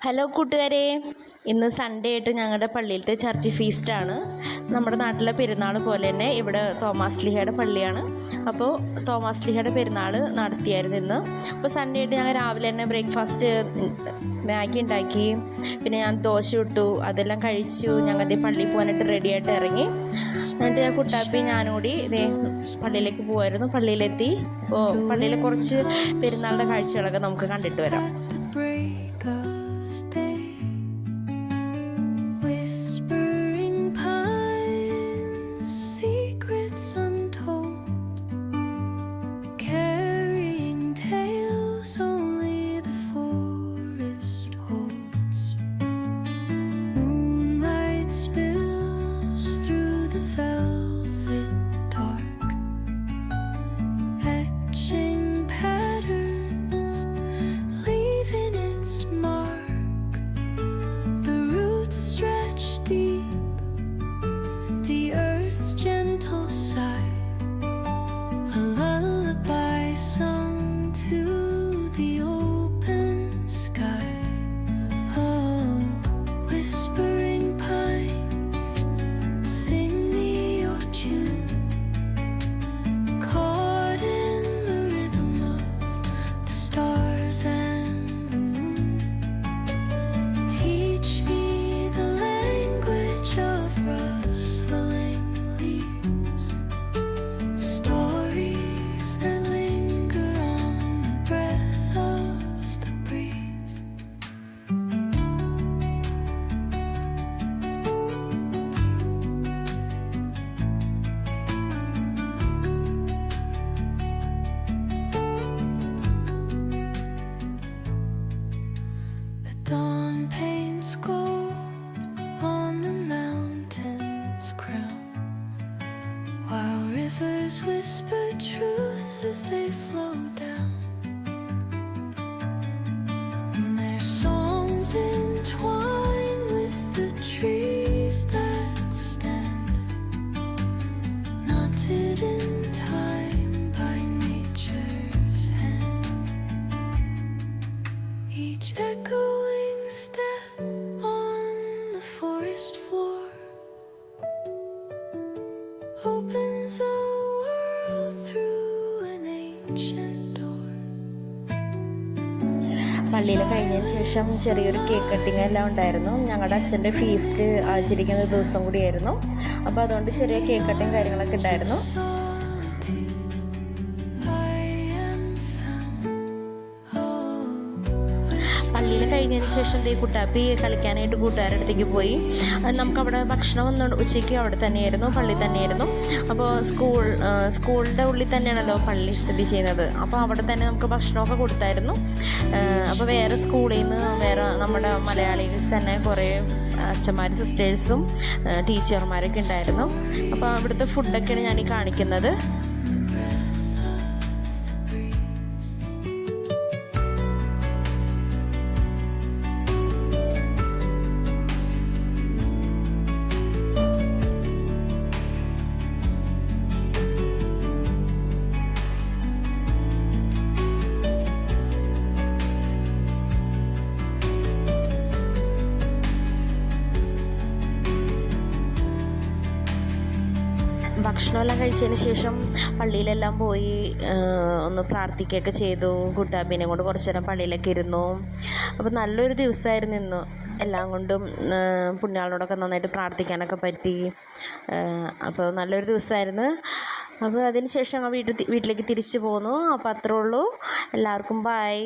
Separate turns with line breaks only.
Hello കൂട്ടുകാരെ, ഇന്ന് Sunday ആയിട്ട് ഞങ്ങളുടെ പള്ളിയിലത്തെ ചർച്ച് ഫീസ്റ്റാണ്. നമ്മുടെ നാട്ടിലെ പെരുന്നാൾ പോലെ തന്നെ ഇവിടെ തോമാശ്ലീഹയുടെ പള്ളിയാണ്. അപ്പോൾ തോമാശ്ലീഹയുടെ പെരുന്നാൾ നടത്തിയായിരുന്നു ഇന്ന്. അപ്പോൾ സൺഡേ ആയിട്ട് ഞങ്ങൾ രാവിലെ തന്നെ ബ്രേക്ക്ഫാസ്റ്റ് മാഗി ഉണ്ടാക്കി, പിന്നെ ഞാൻ ദോശ ഇട്ടു, അതെല്ലാം കഴിച്ചു. ഞങ്ങൾ പള്ളിയിൽ പോകാനായിട്ട് റെഡിയായിട്ട് ഇറങ്ങി. എന്നിട്ട് ഞാൻ കുട്ടാപ്പി ഞാനൂടി പള്ളിയിലേക്ക് പോകുമായിരുന്നു. പള്ളിയിലെത്തി. അപ്പോൾ പള്ളിയിലെ കുറച്ച് പെരുന്നാളിൻ്റെ കാഴ്ചകളൊക്കെ നമുക്ക് കണ്ടിട്ട് വരാം. Dawn paints gold on the mountain's crown, while rivers whisper truth as they flow down, and their songs entwine with the trees that stand, knotted in time by nature's hand, each echo opens a world through an ancient door. പള്ളിയിൽ കഴിഞ്ഞതിന് ശേഷം ചെറിയൊരു cake cutting എല്ലാം ഉണ്ടായിരുന്നു. ഞങ്ങളുടെ അച്ഛൻ്റെ feast ആചരിക്കുന്ന ദിവസം കൂടിയായിരുന്നു. അപ്പോൾ അതുകൊണ്ട് ചെറിയ കേക്ക് കട്ടിങ് കാര്യങ്ങളൊക്കെ ഉണ്ടായിരുന്നു. പള്ളിയിൽ കഴിഞ്ഞതിന് ശേഷം കുട്ടാപ്പി കളിക്കാനായിട്ട് കൂട്ടുകാരുടെ അടുത്തേക്ക് പോയി. നമുക്കവിടെ ഭക്ഷണം ഉച്ചയ്ക്ക് അവിടെ തന്നെയായിരുന്നു, പള്ളി തന്നെയായിരുന്നു. അപ്പോൾ സ്കൂളിൻ്റെ ഉള്ളിൽ തന്നെയാണല്ലോ പള്ളി സ്ഥിതി ചെയ്യുന്നത്. അപ്പോൾ അവിടെ തന്നെ നമുക്ക് ഭക്ഷണമൊക്കെ കൊടുത്തായിരുന്നു. അപ്പോൾ വേറെ സ്കൂളിൽ നിന്ന് വേറെ നമ്മുടെ മലയാളീസ് തന്നെ കുറേ അച്ഛന്മാരും സിസ്റ്റേഴ്സും ടീച്ചർമാരൊക്കെ ഉണ്ടായിരുന്നു. അപ്പോൾ അവിടുത്തെ ഫുഡൊക്കെയാണ് ഞാൻ ഈ കാണിക്കുന്നത്. ഭക്ഷണമെല്ലാം കഴിച്ചതിന് ശേഷം പള്ളിയിലെല്ലാം പോയി ഒന്ന് പ്രാർത്ഥിക്കുകയൊക്കെ ചെയ്തു. കുട്ടാപ്പിനെ കൊണ്ട് കുറച്ച് നേരം പള്ളിയിലൊക്കെ ഇരുന്നു. അപ്പോൾ നല്ലൊരു ദിവസമായിരുന്നു ഇന്ന്. എല്ലാം കൊണ്ടും പുണ്യാളനോടൊക്കെ നന്നായിട്ട് പ്രാർത്ഥിക്കാനൊക്കെ പറ്റി. അപ്പോൾ നല്ലൊരു ദിവസമായിരുന്നു. അപ്പോൾ അതിന് ശേഷം വീട്ടിലേക്ക് തിരിച്ചു പോന്നു. അപ്പോൾ അത്രേ ഉള്ളൂ. എല്ലാവർക്കും ബൈ.